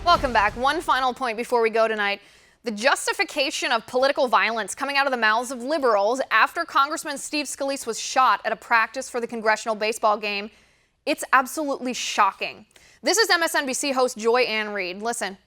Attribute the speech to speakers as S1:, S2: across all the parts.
S1: Welcome back. One final point before we go tonight. The justification of political violence coming out of the mouths of liberals after Congressman Steve Scalise was shot at a practice for the congressional baseball game. It's absolutely shocking. This is MSNBC host Joy Ann Reid. Listen.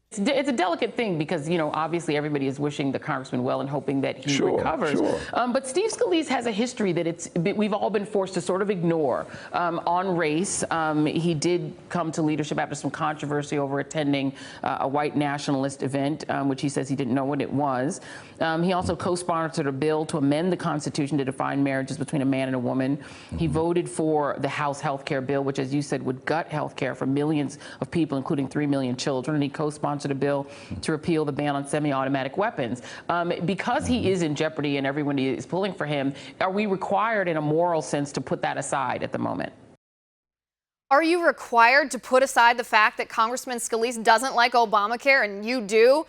S2: It's a delicate thing because, obviously everybody is wishing the congressman well and hoping that he recovers. But Steve Scalise has a history that we've all been forced to sort of ignore on race. He did come to leadership after some controversy over attending a white nationalist event, which he says he didn't know what it was. He also co-sponsored a bill to amend the Constitution to define marriages between a man and a woman. He voted for the House health care bill, which, as you said, would gut health care for millions of people, including 3 million children. And he co-sponsored a bill to repeal the ban on semi-automatic weapons. Because he is in jeopardy and everyone is pulling for him, are we required in a moral sense to put that aside at the moment?
S1: Are you required to put aside the fact that Congressman Scalise doesn't like Obamacare and you do?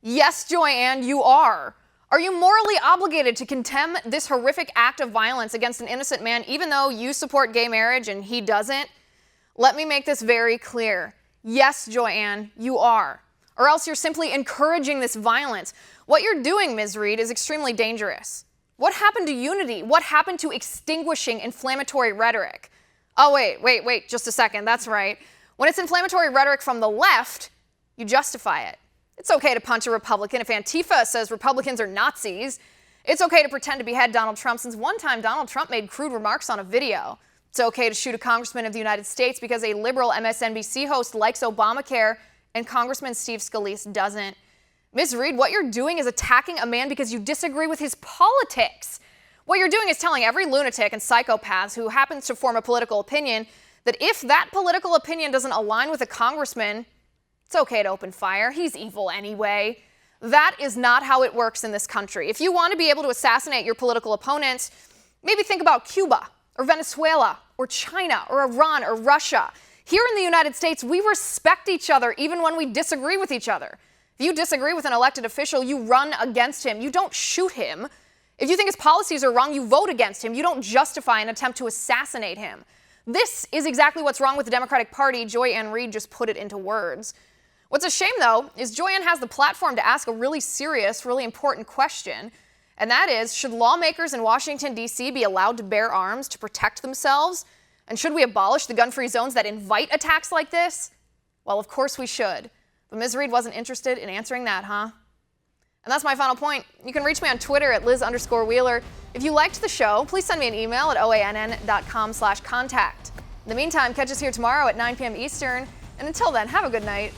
S1: Yes, Joyanne, you are. Are you morally obligated to condemn this horrific act of violence against an innocent man even though you support gay marriage and he doesn't? Let me make this very clear. Yes, Joyanne, you are. Or else you're simply encouraging this violence. What you're doing, Ms. Reid, is extremely dangerous. What happened to unity? What happened to extinguishing inflammatory rhetoric? Oh, wait, just a second. That's right. When it's inflammatory rhetoric from the left, you justify it. It's okay to punch a Republican if Antifa says Republicans are Nazis. It's okay to pretend to behead Donald Trump since one time Donald Trump made crude remarks on a video. It's okay to shoot a congressman of the United States because a liberal MSNBC host likes Obamacare and Congressman Steve Scalise doesn't. Ms. Reid, what you're doing is attacking a man because you disagree with his politics. What you're doing is telling every lunatic and psychopath who happens to form a political opinion that if that political opinion doesn't align with a congressman, it's okay to open fire. He's evil anyway. That is not how it works in this country. If you want to be able to assassinate your political opponents, maybe think about Cuba or Venezuela or China or Iran or Russia. Here in the United States, we respect each other even when we disagree with each other. If you disagree with an elected official, you run against him. You don't shoot him. If you think his policies are wrong, you vote against him. You don't justify an attempt to assassinate him. This is exactly what's wrong with the Democratic Party. Joy Ann Reid just put it into words. What's a shame, though, is Joy Ann has the platform to ask a really serious, really important question, and that is, should lawmakers in Washington, D.C. be allowed to bear arms to protect themselves? And should we abolish the gun-free zones that invite attacks like this? Well, of course we should. But Ms. Reid wasn't interested in answering that, huh? And that's my final point. You can reach me on Twitter at Liz_Wheeler. If you liked the show, please send me an email at oann.com/contact. In the meantime, catch us here tomorrow at 9 p.m. Eastern. And until then, have a good night.